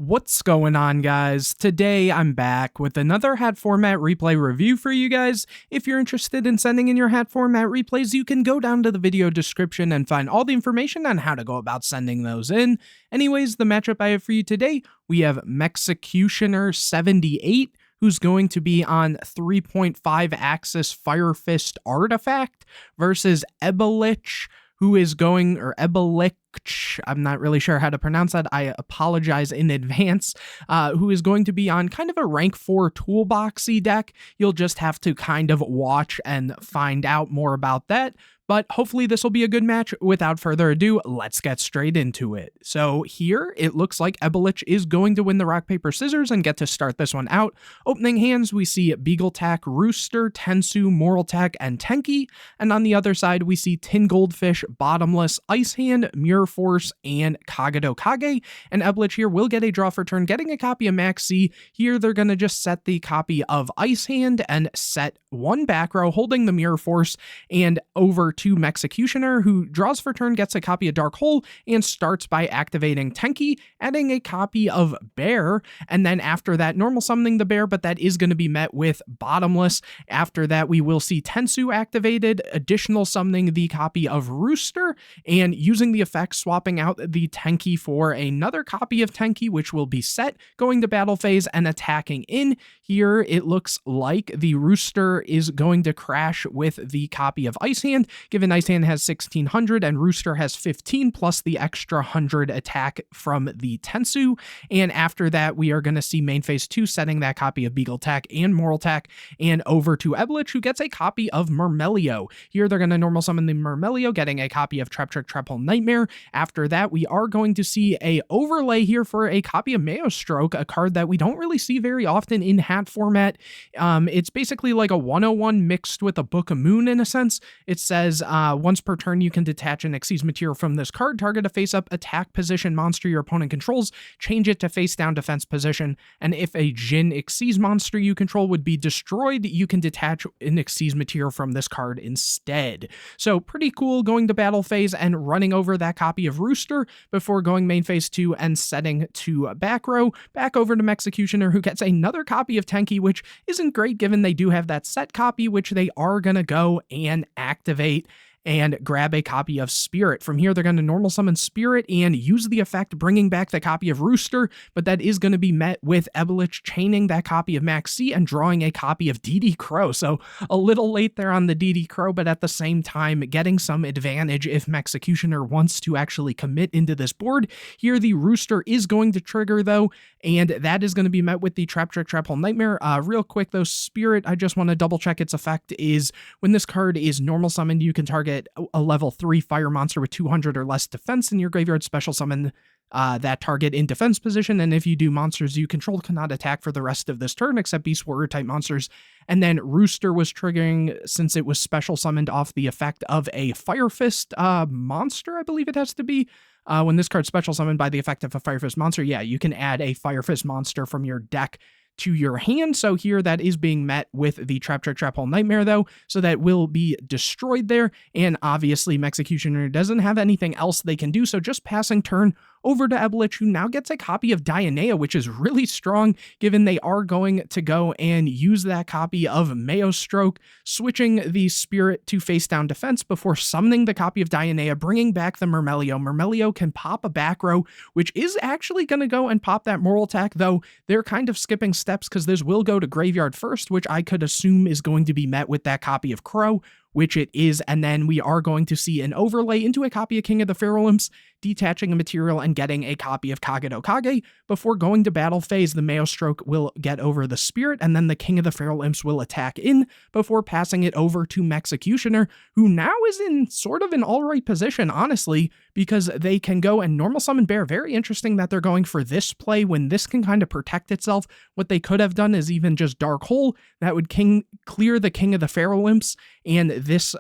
What's going on, guys? Today I'm back with another H.A.T format replay review for you guys. If you're interested in sending in your H.A.T format replays, you can go down to the video description and find all the information on how to go about sending those in. Anyways, the matchup I have for you today, we have Mexecutioner 78, who's going to be on 3.5 Axis Fire Fist Artifact, versus Ebelich, who is going, or Ebelich, I'm not really sure how to pronounce that, I apologize in advance, who is going to be on kind of a rank 4 toolboxy deck. You'll just have to kind of watch and find out more about that. But hopefully this will be a good match. Without further ado, let's get straight into it. So here, it looks like Ebelich is going to win the rock, paper, scissors and get to start this one out. Opening hands, we see Beagletack, Rooster, Tensu, Moraltack, and Tenki. And on the other side, we see Tin Goldfish, Bottomless, Ice Hand, Mirror Force, and Kagado Kage. And Ebelich here will get a draw for turn, getting a copy of Max C. Here, they're going to just set the copy of Ice Hand and set one back row, holding the Mirror Force, and over to Mexecutioner, who draws for turn, gets a copy of Dark Hole, and starts by activating Tenki, adding a copy of Bear, and then after that, normal summoning the Bear, but that is going to be met with Bottomless. After that, we will see Tensu activated, additional summoning the copy of Rooster, and using the effect, swapping out the Tenki for another copy of Tenki, which will be set, going to battle phase and attacking in. Here, it looks like the Rooster is going to crash with the copy of Ice Hand, given Ice Hand has 1600 and Rooster has 15 plus the extra 100 attack from the Tensu. And after that, we are going to see main phase 2 setting that copy of Beagletack and Moraltack, and over to Ebelich, who gets a copy of Mermail. Here they're going to normal summon the Mermail, getting a copy of Trap Trick Trap Hole Nightmare. After that, we are going to see a overlay here for a copy of Maelstrom, a card that we don't really see very often in H.A.T format. It's basically like a 101 mixed with a Book of Moon in a sense. It says once per turn, you can detach an Xyz material from this card, target a face-up attack position monster your opponent controls, change it to face-down defense position, and if a Jin Xyz monster you control would be destroyed, you can detach an Xyz material from this card instead. So pretty cool, going to battle phase and running over that copy of Rooster before going main phase 2 and setting to back row, back over to Mexecutioner, who gets another copy of Tenki, which isn't great given they do have that set copy, which they are going to go and activate and grab a copy of Spirit. From here, they're going to normal summon Spirit and use the effect, bringing back the copy of Rooster, but that is going to be met with Ebelich chaining that copy of Max C and drawing a copy of DD Crow. So a little late there on the DD Crow, but at the same time, getting some advantage if Mexecutioner wants to actually commit into this board. Here, the Rooster is going to trigger, though, and that is going to be met with the Trap Trick Trap Hole Nightmare. Real quick, though, Spirit, I just want to double check its effect is when this card is normal summoned, you can target a level 3 fire monster with 200 or less defense in your graveyard, special summon that target in defense position, and if you do, monsters you control cannot attack for the rest of this turn except beast warrior type monsters. And then Rooster was triggering since it was special summoned off the effect of a Fire Fist monster, I believe it has to be. When this card's special summoned by the effect of a Fire Fist monster, yeah, you can add a Fire Fist monster from your deck to your hand. So here that is being met with the Trap Trick Trap Hole Nightmare, though, so that will be destroyed there. And obviously Mexecutioner doesn't have anything else they can do, so just passing turn over to Ebelich, who now gets a copy of Dionea, which is really strong given they are going to go and use that copy of Maelstrom, switching the Spirit to face down defense before summoning the copy of Dionea, bringing back the Mermail. Mermail can pop a back row, which is actually going to go and pop that Moraltack, though they're kind of skipping steps because this will go to graveyard first, which I could assume is going to be met with that copy of Crow, which it is, and then we are going to see an overlay into a copy of King of the Feral Imps, detaching a material and getting a copy of Kagado Kage. Before going to battle phase, the Maelstrom will get over the Spirit, and then the King of the Feral Imps will attack in before passing it over to Mexecutioner, who now is in sort of an alright position, honestly, because they can go and normal summon Bear. Very interesting that they're going for this play when this can kind of protect itself. What they could have done is even just Dark Hole. That would clear the King of the Feral Imps, and this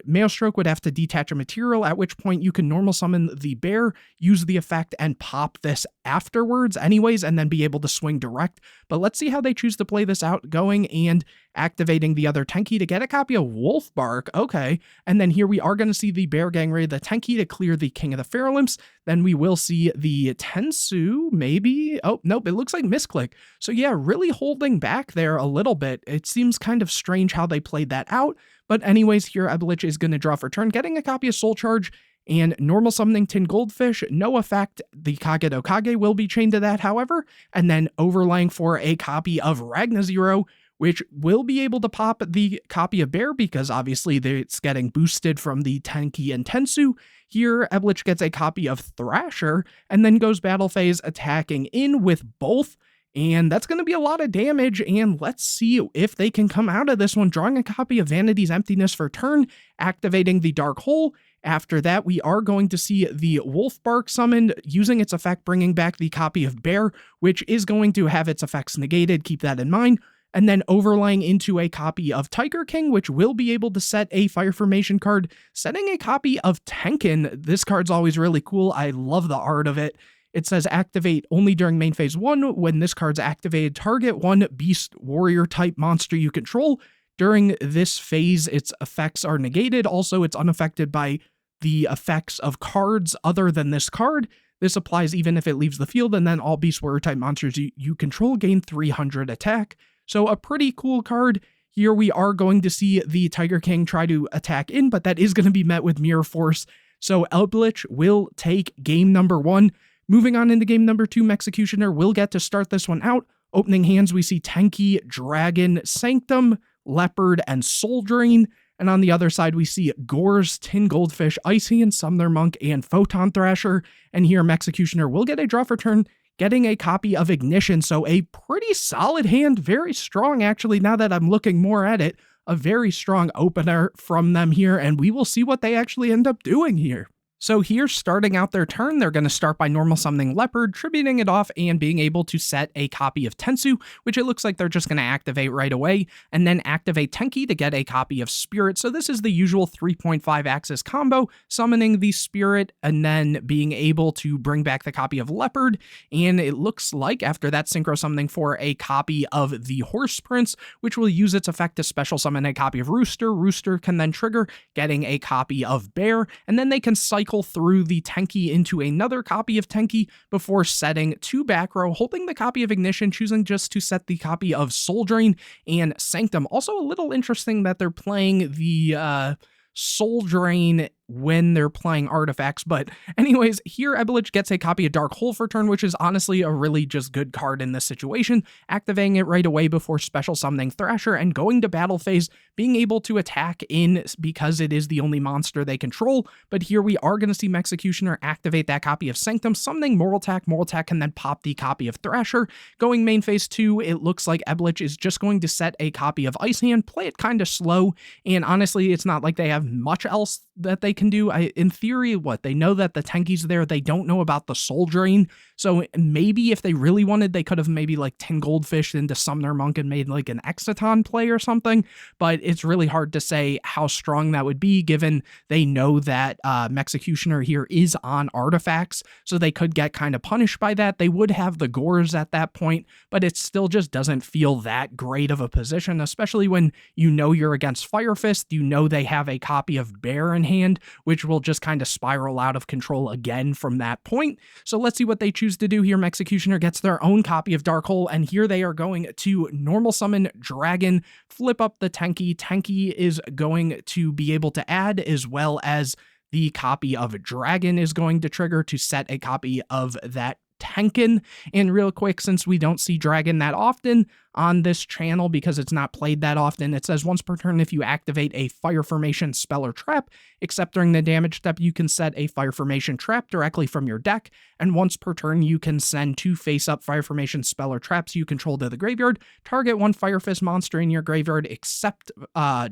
Maelstrom would have to detach a material, at which point you can normal summon the Bear, use the effect, and pop this afterwards anyways, and then be able to swing direct. But let's see how they choose to play this out, going and activating the other Tenki to get a copy of Wolfbark. Okay. And then here we are going to see the Bear Gang raid the Tenki to clear the King of the Fairlimps. Then we will see the Tensu, maybe. Oh, nope, it looks like Misclick. So yeah, really holding back there a little bit. It seems kind of strange how they played that out. But anyways, here Ebelich is going to draw for turn, getting a copy of Soul Charge and normal summoning Tin Goldfish. No effect. The Kagedo Kage will be chained to that, however. And then overlaying for a copy of Ragna Zero, which will be able to pop the copy of Bear because obviously it's getting boosted from the Tenki and Tensu. Here, Ebelich gets a copy of Thrasher and then goes battle phase attacking in with both. And that's going to be a lot of damage, and let's see if they can come out of this one, drawing a copy of Vanity's Emptiness for turn, activating the Dark Hole. After that, we are going to see the Wolfbark summoned, using its effect, bringing back the copy of Bear, which is going to have its effects negated, keep that in mind, and then overlaying into a copy of Tiger King, which will be able to set a Fire Formation card, setting a copy of Tenkin. This card's always really cool. I love the art of it. It says activate only during main phase 1. When this card's activated, target one beast warrior type monster you control. During this phase, its effects are negated. Also, it's unaffected by the effects of cards other than this card. This applies even if it leaves the field, and then all beast warrior type monsters you control gain 300 attack. So a pretty cool card. Here we are going to see the Tiger King try to attack in, but that is going to be met with Mirror Force. So Ebelich will take game number 1. Moving on into game number 2, Executioner will get to start this one out. Opening hands, we see Tenki, Dragon, Sanctum, Leopard, and Soul Drain. And on the other side, we see Gores, Tin Goldfish, Icy and Summoner Monk, and Photon Thrasher. And here, Executioner will get a draw for turn, getting a copy of Ignition. So a pretty solid hand, very strong actually, now that I'm looking more at it. A very strong opener from them here, and we will see what they actually end up doing here. So here, starting out their turn, they're going to start by normal summoning Leopard, tributing it off, and being able to set a copy of Tensu, which it looks like they're just going to activate right away, and then activate Tenki to get a copy of Spirit. So this is the usual 3.5 axis combo, summoning the Spirit, and then being able to bring back the copy of Leopard, and it looks like after that synchro summoning for a copy of the Horse Prince, which will use its effect to special summon a copy of Rooster. Rooster can then trigger, getting a copy of Bear, and then they can cycle through the Tenki into another copy of Tenki before setting 2 back row, holding the copy of Ignition, choosing just to set the copy of Soul Drain and Sanctum. Also a little interesting that they're playing the Soul Drain when they're playing artifacts, but anyways, here Ebelich gets a copy of Dark Hole for turn, which is honestly a really just good card in this situation, activating it right away before special summoning Thrasher and going to battle phase, being able to attack in because it is the only monster they control. But here we are going to see Executioner activate that copy of Sanctum, summoning Moral Attack can then pop the copy of Thrasher. Going main phase 2, it looks like Ebelich is just going to set a copy of Ice Hand, play it kind of slow, and honestly, it's not like they have much else that they can do. In theory, they know that the Tenki's there, they don't know about the Soul Drain, so maybe if they really wanted, they could have maybe like 10 Goldfish into Summoner Monk and made like an Exciton play or something, but it's really hard to say how strong that would be given they know that Executioner here is on artifacts, so they could get kind of punished by that. They would have the Gores at that point, but it still just doesn't feel that great of a position, especially when you know you're against Fire Fist, you know they have a copy of Bear in hand, which will just kind of spiral out of control again from that point. So let's see what they choose to do here. Executioner gets their own copy of Dark Hole, and here they are going to normal summon Dragon, flip up the Tenki. Tenki is going to be able to add, as well as the copy of Dragon is going to trigger to set a copy of that Tenkin. And real quick, since we don't see Dragon that often on this channel because it's not played that often, it says once per turn if you activate a Fire Formation spell or trap, except during the damage step, you can set a Fire Formation trap directly from your deck, and once per turn you can send 2 face-up Fire Formation spell or traps you control to the graveyard, target 1 Fire Fist monster in your graveyard except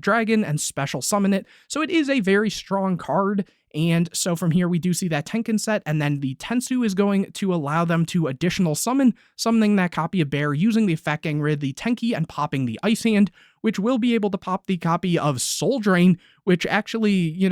Dragon, and special summon it. So it is a very strong card. And so from here, we do see that Tenkin set, and then the Tensu is going to allow them to additional summoning that copy of Bear using the effect getting rid of the Tenki and popping the Ice Hand, which will be able to pop the copy of Soul Drain, which actually,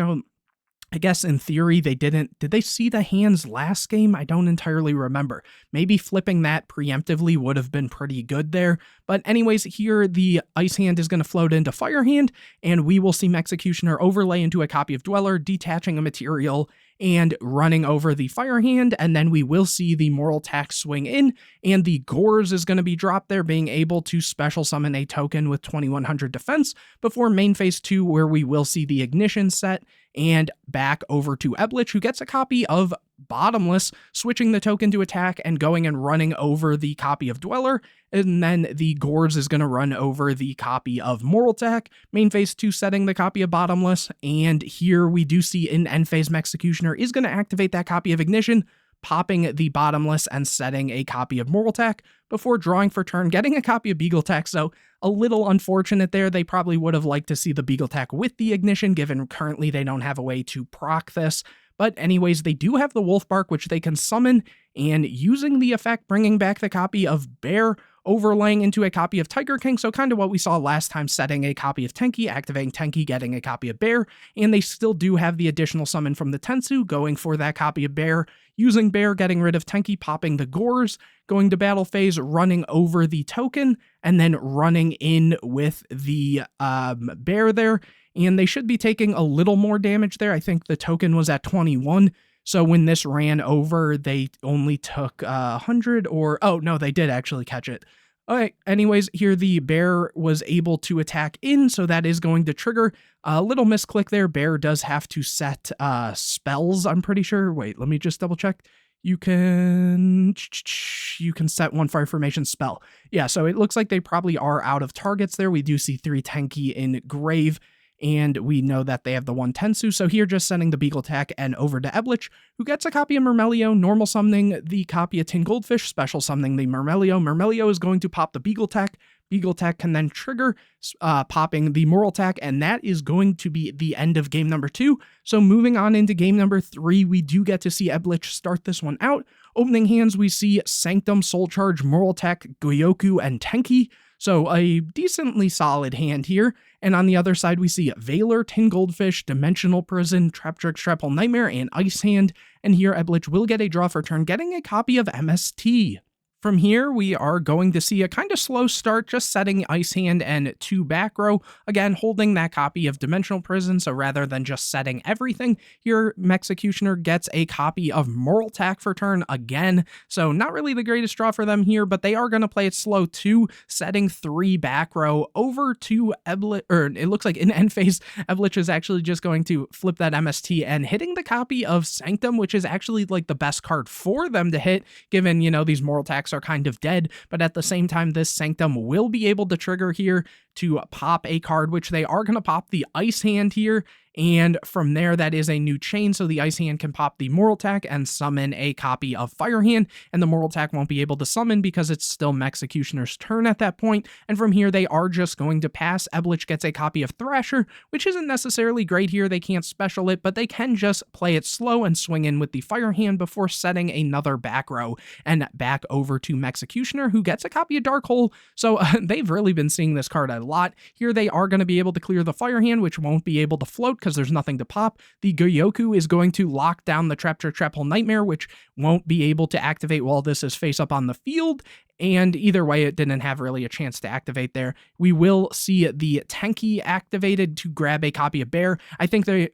I guess in theory they did they see the hands last game? I don't entirely remember. Maybe flipping that preemptively would have been pretty good there. But anyways, here the Ice Hand is going to float into Fire Hand, and we will see Executioner overlay into a copy of Dweller, detaching a material and running over the Fire Hand, and then we will see the Moral Tax swing in, and the Gores is going to be dropped there, being able to special summon a token with 2100 defense before main phase 2, where we will see the Ignition set, and back over to Eblich, who gets a copy of Bottomless, switching the token to attack and going and running over the copy of Dweller, and then the Gores is going to run over the copy of Moral Tack, main phase 2 setting the copy of Bottomless, and here we do see in end phase Executioner is going to activate that copy of Ignition, popping the Bottomless and setting a copy of Moral Tack before drawing for turn, getting a copy of Beagle Tack. So a little unfortunate there. They probably would have liked to see the Beagle Tack with the Ignition, given currently they don't have a way to proc this. But anyways, they do have the Wolf Bark, which they can summon, and using the effect, bringing back the copy of Bear, overlaying into a copy of Tiger King, so kind of what we saw last time, setting a copy of Tenki, activating Tenki, getting a copy of Bear, and they still do have the additional summon from the Tensu, going for that copy of Bear, using Bear, getting rid of Tenki, popping the Gores, going to battle phase, running over the token, and then running in with the Bear there, and they should be taking a little more damage there. I think the token was at 21, so when this ran over, they only took 100 or... Oh, no, they did actually catch it. Okay, anyways, here the Bear was able to attack in, so that is going to trigger. A little misclick there. Bear does have to set spells, I'm pretty sure. Wait, let me just double check. You can set one fire formation spell. Yeah, so it looks like they probably are out of targets there. We do see 3 Tenki in Grave, and we know that they have the 1 Tensu, so here just sending the Beagle Tack and over to Eblich, who gets a copy of Mermail, normal summoning the copy of Tin Goldfish, special summoning the Mermail. Mermail is going to pop the Beagle Tack. Beagle Tack can then trigger, popping the Moral Tack, and that is going to be the end of game number 2. So moving on into game number 3, we do get to see Eblich start this one out. Opening hands, we see Sanctum, Soul Charge, Moral Tack, Goyoku, and Tenki. So a decently solid hand here. And on the other side, we see Valor, Tin Goldfish, Dimensional Prison, Trap Trick, Shrapple Nightmare, and Ice Hand. And here Eblich will get a draw for turn, getting a copy of MST. From here, we are going to see a kind of slow start, just setting Ice Hand and 2 back row. Again, holding that copy of Dimensional Prison, so rather than just setting everything, here Executioner gets a copy of Moral Tack for turn again. So not really the greatest draw for them here, but they are going to play it slow too, setting 3 back row over to Eblich, or it looks like in end phase, Eblich is actually just going to flip that MST and hitting the copy of Sanctum, which is actually like the best card for them to hit, given, you know, these Moral Tacks are kind of dead, but at the same time, this Sanctum will be able to trigger here to pop a card, which they are going to pop the Ice Hand here, and from there, that is a new chain, so the Ice Hand can pop the Moral Tack and summon a copy of Fire Hand, and the Moral Tack won't be able to summon because it's still Executioner's turn at that point, and from here, they are just going to pass. Eblich gets a copy of Thrasher, which isn't necessarily great here. They can't special it, but they can just play it slow and swing in with the Fire Hand before setting another back row and back over to Executioner, who gets a copy of Dark Hole, so they've really been seeing this card a lot. Here, they are going to be able to clear the Fire Hand, which won't be able to float because there's nothing to pop. The Goyoku is going to lock down the Trap Trick, Trap Hole Nightmare, which won't be able to activate while this is face up on the field. And either way, it didn't have really a chance to activate there. We will see the Tenki activated to grab a copy of Bear. I think they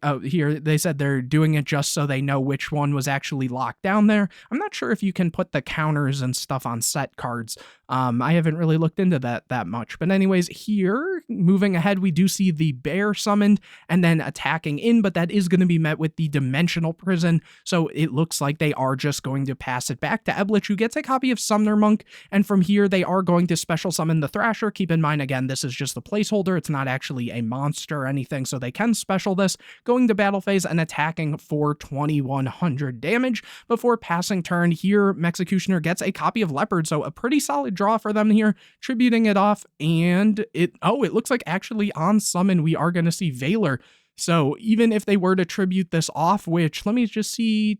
said they're doing it just so they know which one was actually locked down there. I'm not sure if you can put the counters and stuff on set cards. I haven't really looked into that much. But anyways, here, moving ahead, we do see the Bear summoned and then attacking in, but that is going to be met with the Dimensional Prison. So it looks like they are just going to pass it back to Eblich, who gets a copy of Summoner Monk. And from here, they are going to special summon the Thrasher. Keep in mind, again, this is just a placeholder. It's not actually a monster or anything, so they can special this, going to battle phase and attacking for 2100 damage before passing turn. Here, Executioner gets a copy of Leopard, so a pretty solid draw for them here, tributing it off, and it looks like actually on summon, we are going to see Valor. So even if they were to tribute this off, which, let me just see,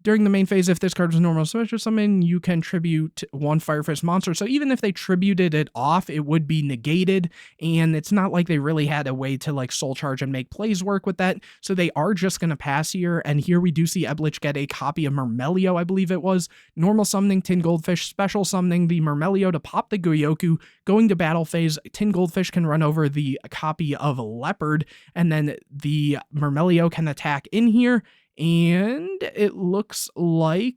During the main phase, if this card is normal special summon, you can tribute one Fire Fist monster. So even if they tributed it off, it would be negated, and it's not like they really had a way to like soul charge and make plays work with that. So they are just going to pass here, and here we do see Eblich get a copy of Mermail, I believe it was. Normal summoning Tin Goldfish, special summoning the Mermail to pop the Goyoku. Going to battle phase, Tin Goldfish can run over the copy of Leopard, and then the Mermail can attack in here. And it looks like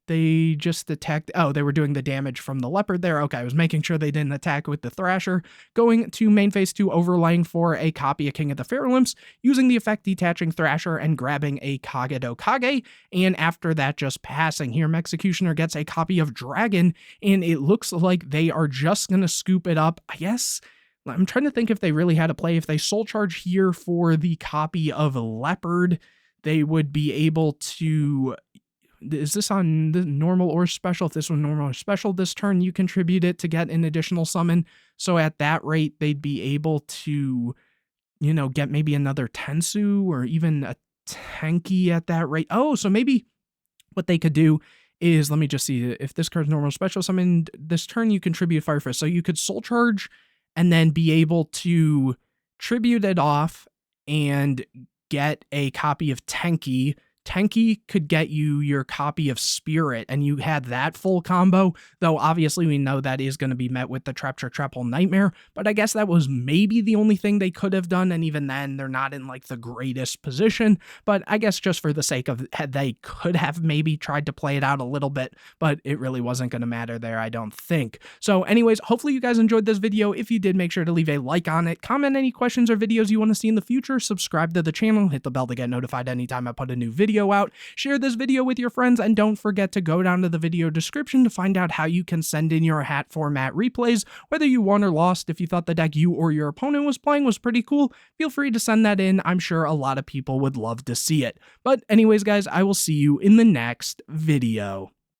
they just attacked. Oh, they were doing the damage from the Leopard there. Okay, I was making sure they didn't attack with the Thrasher. Going to main phase 2, overlaying for a copy of King of the Fair Limps, using the effect detaching Thrasher and grabbing a Kagedo Kage. And after that, just passing here, Executioner gets a copy of Dragon, and it looks like they are just going to scoop it up. I guess I'm trying to think if they really had a play. If they soul charge here for the copy of Leopard, they would be able to, is this on the normal or special? If this was normal or special this turn, you contribute it to get an additional summon. So at that rate, they'd be able to, you know, get maybe another Tensu or even a Tenki at that rate. Oh, so maybe what they could do is, let me just see, if this card's normal or special summoned this turn, you contribute Fire Fist. So you could soul charge and then be able to tribute it off and get a copy of Tenki. Tenki could get you your copy of Spirit, and you had that full combo, though obviously we know that is going to be met with the Triple Nightmare, but I guess that was maybe the only thing they could have done, and even then, they're not in like the greatest position, but I guess just for the sake of, they could have maybe tried to play it out a little bit, but it really wasn't going to matter there, I don't think. So anyways, hopefully you guys enjoyed this video. If you did, make sure to leave a like on it, comment any questions or videos you want to see in the future, subscribe to the channel, hit the bell to get notified anytime I put a new video out, share this video with your friends, and don't forget to go down to the video description to find out how you can send in your hat format replays, whether you won or lost. If you thought the deck you or your opponent was playing was pretty cool, feel free to send that in. I'm sure a lot of people would love to see it. But anyways, guys, I will see you in the next video.